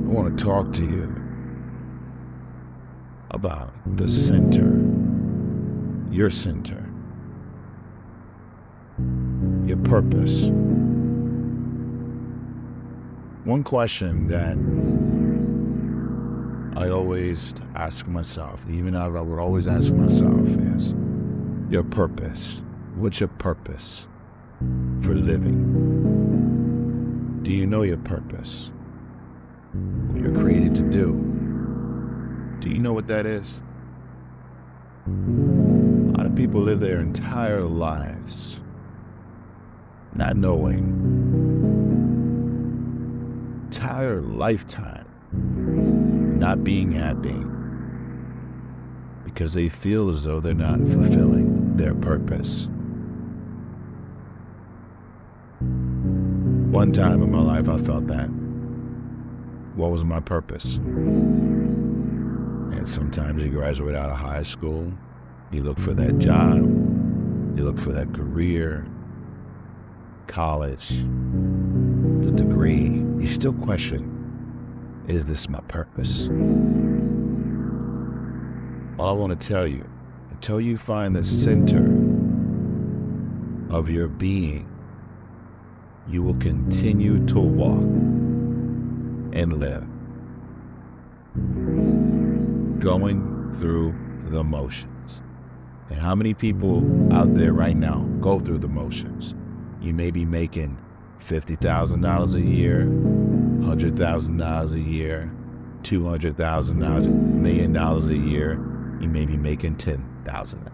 want to talk to you about the center, your center, your purpose. One question that I always ask myself, even I would always ask myself, is your purpose. What's your purpose for living? Do you know your purpose? What you're created to do? Do you know what that is? A lot of people live their entire lives not knowing, entire lifetime not being happy because they feel as though they're not fulfilling their purpose. One time in my life I felt that. What was my purpose? And sometimes you graduate out of high school, you look for that job, you look for that career, college, the degree, you still question, is this my purpose? All I want to tell you, until you find the center of your being, you will continue to walk and live, going through the motions. And how many people out there right now go through the motions? You may be making $50,000 a year, $100,000 a year, $200,000, $1 million a year. You may be making $10,000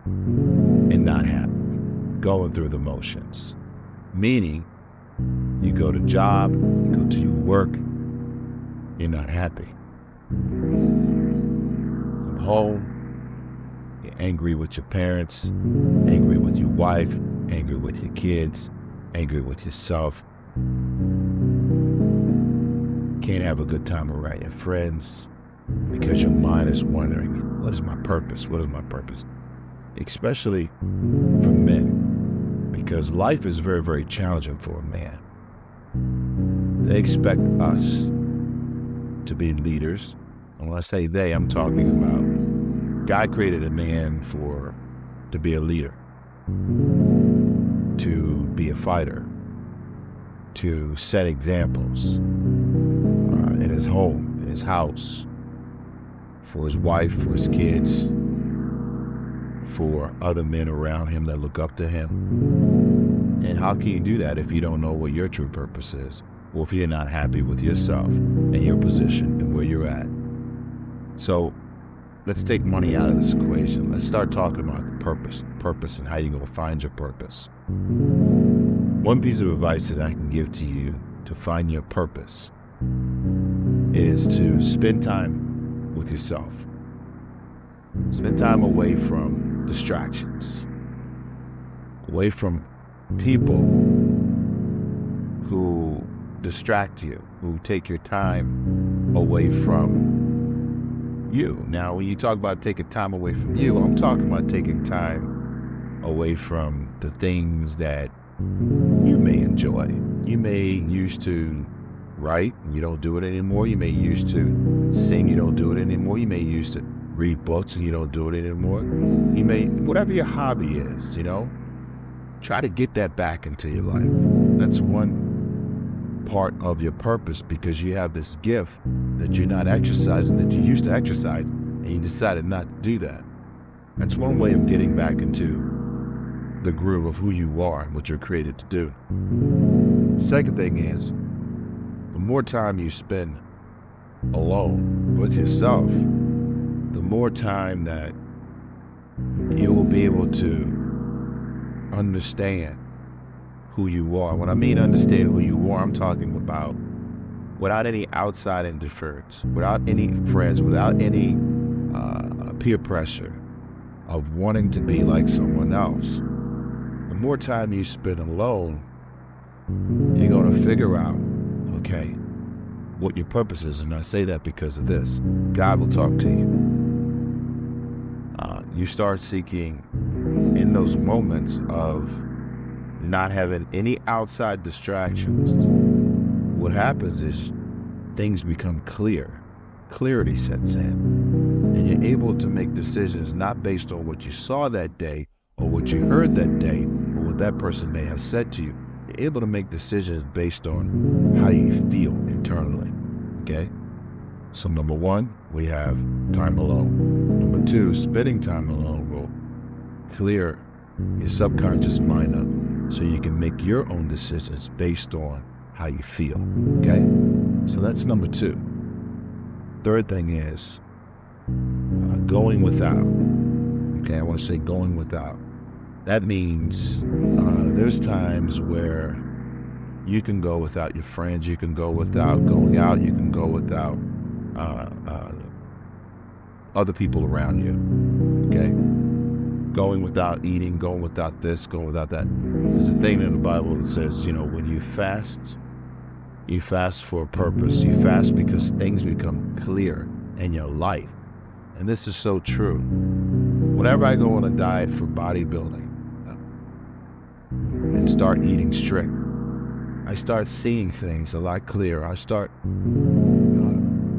and not happy, going through the motions. Meaning, you go to job, you go to your work, you're not happy. Come home, you're angry with your parents, angry with your wife, angry with your kids, angry with yourself. Can't have a good time around your friends because your mind is wondering, what is my purpose? What is my purpose? Especially for men, because life is very, very challenging for a man. They expect us to be leaders. And when I say they, I'm talking about God created a man to be a leader, to be a fighter, to set examples in his home, in his house, for his wife, for his kids, for other men around him that look up to him. And how can you do that if you don't know what your true purpose is? Or if you're not happy with yourself and your position and where you're at? So let's take money out of this equation. Let's start talking about the purpose and how you're going to find your purpose. One piece of advice that I can give to you to find your purpose is to spend time with yourself. Spend time away from distractions, away from people who distract you, who take your time away from you. Now, when you talk about taking time away from you, I'm talking about taking time away from the things that you may enjoy. You may used to write, you don't do it anymore. You may used to sing, you don't do it anymore. You may used to read books and you don't do it anymore. You may, whatever your hobby is, try to get that back into your life. That's one part of your purpose, because you have this gift that you're not exercising, that you used to exercise, and you decided not to do that. That's one way of getting back into the groove of who you are and what you're created to do. Second thing is, the more time you spend alone with yourself, the more time that you will be able to understand who you are. When I mean understand who you are, I'm talking about without any outside interference, without any friends, without any peer pressure of wanting to be like someone else. The more time you spend alone, you're going to figure out, okay, what your purpose is. And I say that because of this. God will talk to you. You start seeking in those moments of not having any outside distractions. What happens is things become clear. Clarity sets in. And you're able to make decisions not based on what you saw that day or what you heard that day or what that person may have said to you. You're able to make decisions based on how you feel internally. Okay? So number one, we have time alone. Number two, spending time alone will clear your subconscious mind up so you can make your own decisions based on how you feel. Okay? So that's number two. Third thing is going without. Okay, I want to say going without. That means there's times where you can go without your friends, you can go without going out, you can go without other people around you. Okay? Going without eating, going without this, going without that. There's a thing in the Bible that says, when you fast for a purpose. You fast because things become clear in your life. And this is so true. Whenever I go on a diet for bodybuilding and start eating strict, I start seeing things a lot clearer.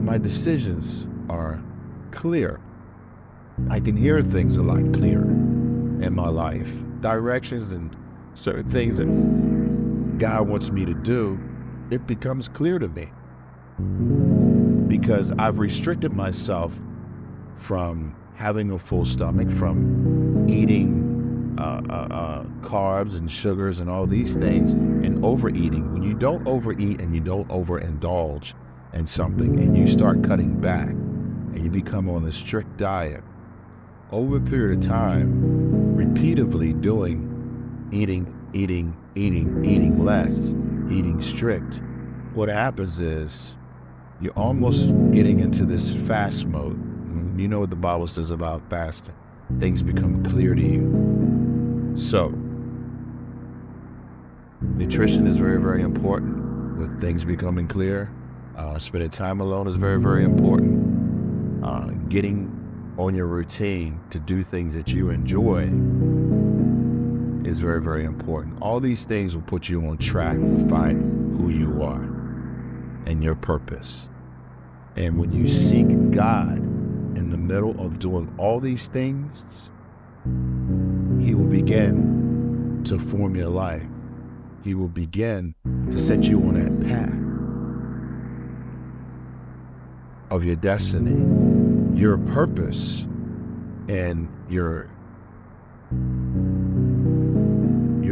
My decisions are clear. I can hear things a lot clearer in my life. Directions and certain things that God wants me to do, it becomes clear to me because I've restricted myself from having a full stomach, from eating carbs and sugars and all these things, and overeating. When you don't overeat and you don't overindulge in something and you start cutting back and you become on a strict diet, over a period of time, repeatedly eating less, eating strict, what happens is you're almost getting into this fast mode. You know what the Bible says about fasting. Things become clear to you. So, nutrition is very, very important with things becoming clear. Spending time alone is very, very important. Getting on your routine to do things that you enjoy is very, very important. All these things will put you on track to find who you are and your purpose. And when you seek God in the middle of doing all these things, He will begin to form your life. He will begin to set you on that path of your destiny, your purpose, and your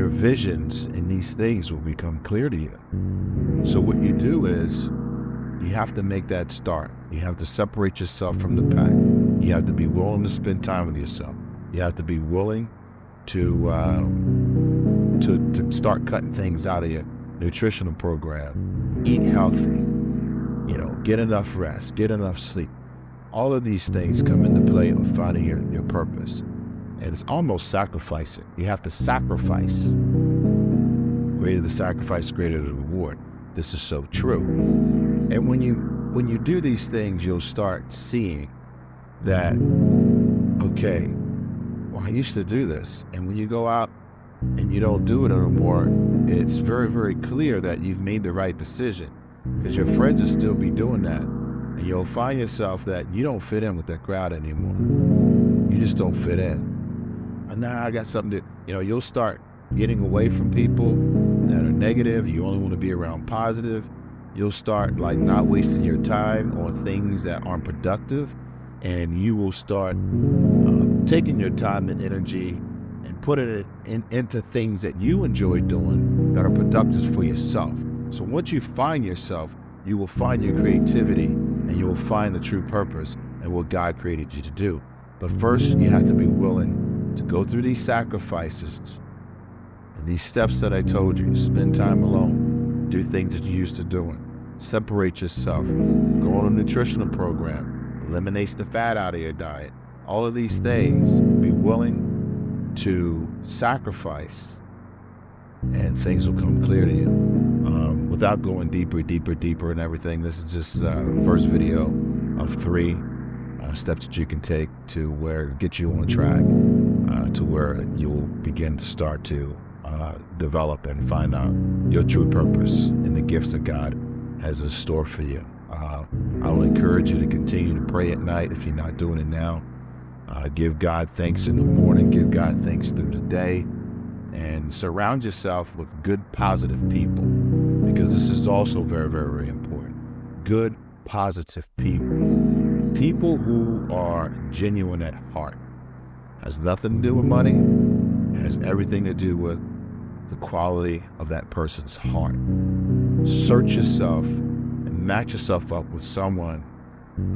visions and these things will become clear to you. So what you do is you have to make that start. You have to separate yourself from the pack. You have to be willing to spend time with yourself. You have to be willing to start cutting things out of your nutritional program. Eat healthy. Get enough rest. Get enough sleep. All of these things come into play of finding your purpose. And it's almost sacrificing. You have to sacrifice. Greater the sacrifice, greater the reward. This is so true. And when you do these things, you'll start seeing that, okay, well, I used to do this. And when you go out and you don't do it anymore, it's very, very clear that you've made the right decision, because your friends will still be doing that. And you'll find yourself that you don't fit in with that crowd anymore. You just don't fit in. And now I got something to, you'll start getting away from people that are negative. You only want to be around positive. You'll start not wasting your time on things that aren't productive. And you will start taking your time and energy and putting it into things that you enjoy doing that are productive for yourself. So once you find yourself, you will find your creativity and you will find the true purpose and what God created you to do. But first, you have to be willing to go through these sacrifices and these steps that I told you. Spend time alone. Do things that you used to doing. Separate yourself. Go on a nutritional program. Eliminates the fat out of your diet. All of these things. Be willing to sacrifice and things will come clear to you. Without going deeper and everything, this is just the first video of 3 steps that you can take to get you on track to where you'll begin to start to develop and find out your true purpose and the gifts that God has in store for you. I will encourage you to continue to pray at night if you're not doing it now. Give God thanks in the morning. Give God thanks through the day. And surround yourself with good, positive people, because this is also very, very, very important. Good, positive people. People who are genuine at heart. Has nothing to do with money. Has everything to do with the quality of that person's heart. Search yourself and match yourself up with someone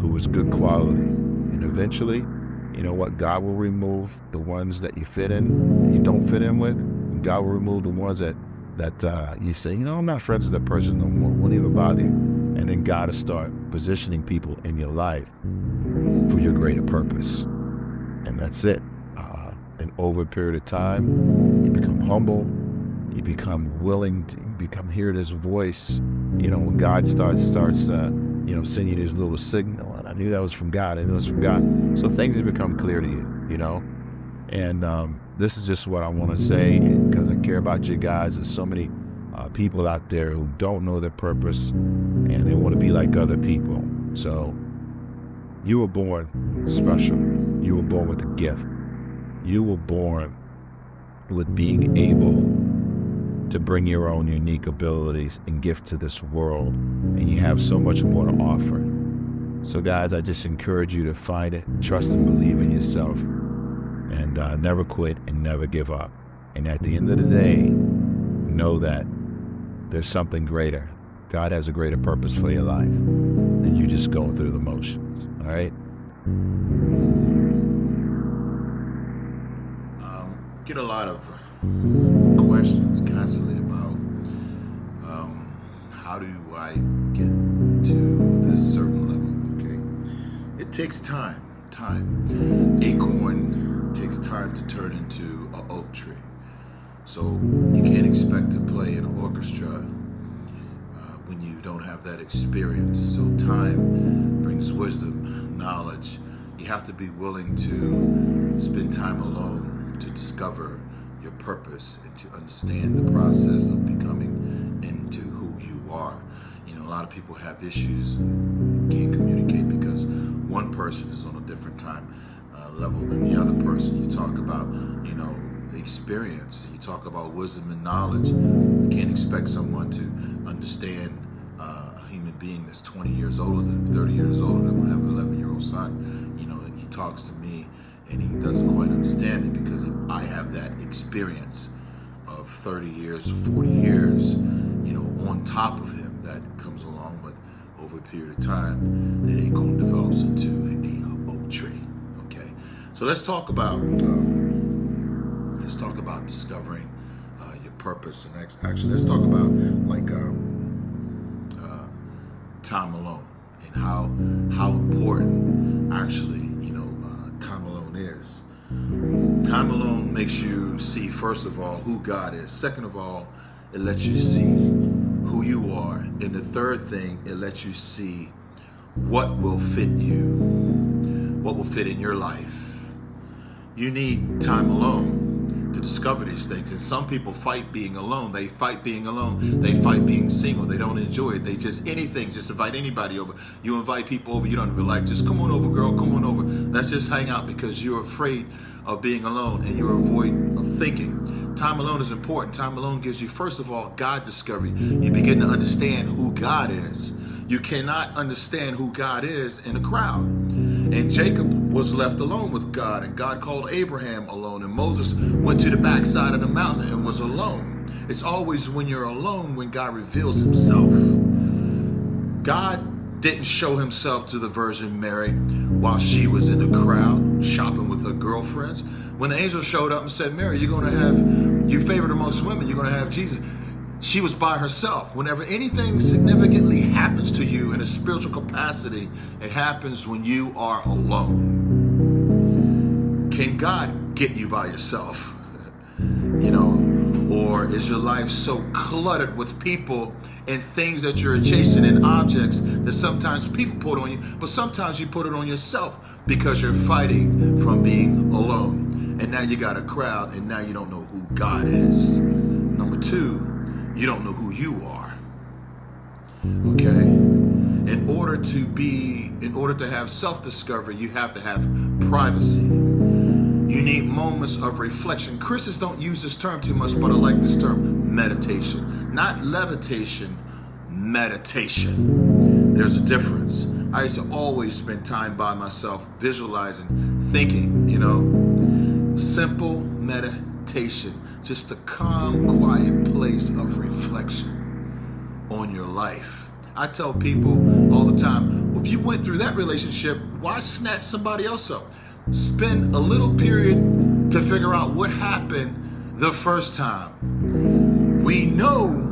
who is good quality. And eventually, you know what? God will remove the ones that you fit in, that you don't fit in with. And God will remove the ones that you say, you know, I'm not friends with that person no more. Won't even bother you. And then God will start positioning people in your life for your greater purpose. And that's it. And over a period of time, you become humble. You become willing to hear this voice. You know, when God starts sending you this little signal, and I knew that was from God. I knew it was from God. So things have become clear to you, you know. And this is just what I want to say, because I care about you guys. There's so many people out there who don't know their purpose, and they want to be like other people. So you were born special. You were born with a gift. You were born with being able to bring your own unique abilities and gift to this world, and you have so much more to offer. So guys, I just encourage you to find it, trust and believe in yourself, and never quit and never give up. And at the end of the day, know that there's something greater. God has a greater purpose for your life than you just going through the motions. All right? Get a lot of questions constantly about how do I get to this certain level. Okay, it takes time. Acorn takes time to turn into an oak tree. So you can't expect to play in an orchestra when you don't have that experience. So time brings wisdom, knowledge. You have to be willing to spend time alone to discover your purpose and to understand the process of becoming into who you are. You know, a lot of people have issues and can't communicate because one person is on a different time level than the other person. You talk about, you know, experience. You talk about wisdom and knowledge. You can't expect someone to understand a human being that's 20 years older than 30 years older than I have an 11-year-old son. You know, he talks to me and he doesn't quite understand it because I have that experience of 30 years or 40 years, you know, on top of him that comes along with over a period of time that acorn develops into a oak tree. Okay, so let's talk about discovering your purpose, and actually let's talk about like time alone and how important actually time alone is. Time alone makes you see, first of all, who God is. Second of all, it lets you see who you are. And the third thing, it lets you see what will fit you, what will fit in your life. You need time alone to discover these things. And some people fight being alone. They fight being alone. They fight being single. They don't enjoy it. They just anything. Just invite anybody over. You invite people over you don't even like. Just come on over, girl. Come on over. Let's just hang out because you're afraid of being alone and you're avoid of thinking. Time alone is important. Time alone gives you, first of all, God discovery. You begin to understand who God is. You cannot understand who God is in a crowd. And Jacob was left alone with God, and God called Abraham alone, and Moses went to the backside of the mountain and was alone. It's always when you're alone when God reveals himself. God didn't show himself to the Virgin Mary while she was in the crowd shopping with her girlfriends. When the angel showed up and said, Mary, you're going to have your favorite amongst women, you're going to have Jesus. She was by herself. Whenever anything significantly happens to you in a spiritual capacity, it happens when you are alone. Can God get you by yourself? You know, or is your life so cluttered with people and things that you're chasing and objects that sometimes people put on you, but sometimes you put it on yourself because you're fighting from being alone. And now you got a crowd and now you don't know who God is. Number two, you don't know who you are. Okay? And in order to have self-discovery, you have to have privacy. You need moments of reflection. Christians don't use this term too much, but I like this term, meditation. Not levitation, meditation. There's a difference. I used to always spend time by myself, visualizing, thinking, simple meditation, just a calm, quiet place of reflection on your life. I tell people all the time, well, if you went through that relationship, why snatch somebody else up? Spend a little period to figure out what happened the first time. We know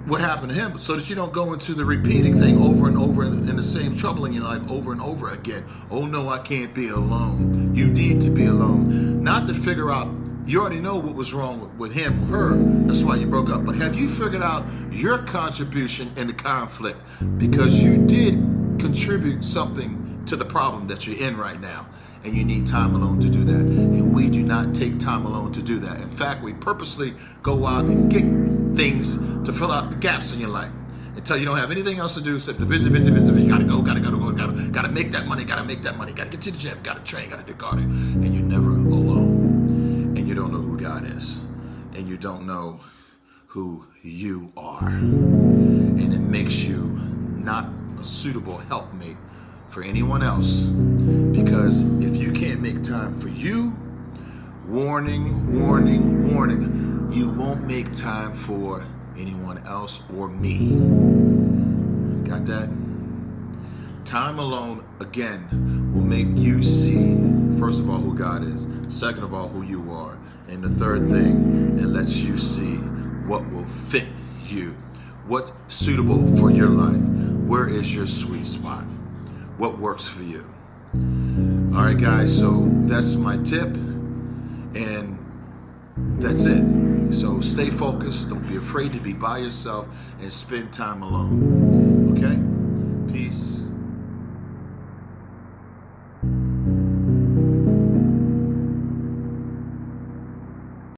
what happened to him, so that you don't go into the repeating thing over and over in the same trouble in your life over and over again. Oh no, I can't be alone. You need to be alone. Not to figure out, you already know what was wrong with him or her. That's why you broke up. But have you figured out your contribution in the conflict? Because you did contribute something to the problem that you're in right now. And you need time alone to do that. And we do not take time alone to do that. In fact, we purposely go out and get things to fill out the gaps in your life until you don't have anything else to do except the busy. You gotta go, gotta make that money, gotta get to the gym, gotta train, gotta do cardio. And you're never alone. And you don't know who God is. And you don't know who you are. And it makes you not a suitable helpmate for anyone else, because if you can't make time for you, warning, you won't make time for anyone else or me. Got that? Time alone, again, will make you see, first of all, who God is, second of all, who you are, and the third thing, it lets you see what will fit you, what's suitable for your life, where is your sweet spot. What works for you. All right, guys, so that's my tip, and that's it. So stay focused. Don't be afraid to be by yourself and spend time alone. Okay? Peace.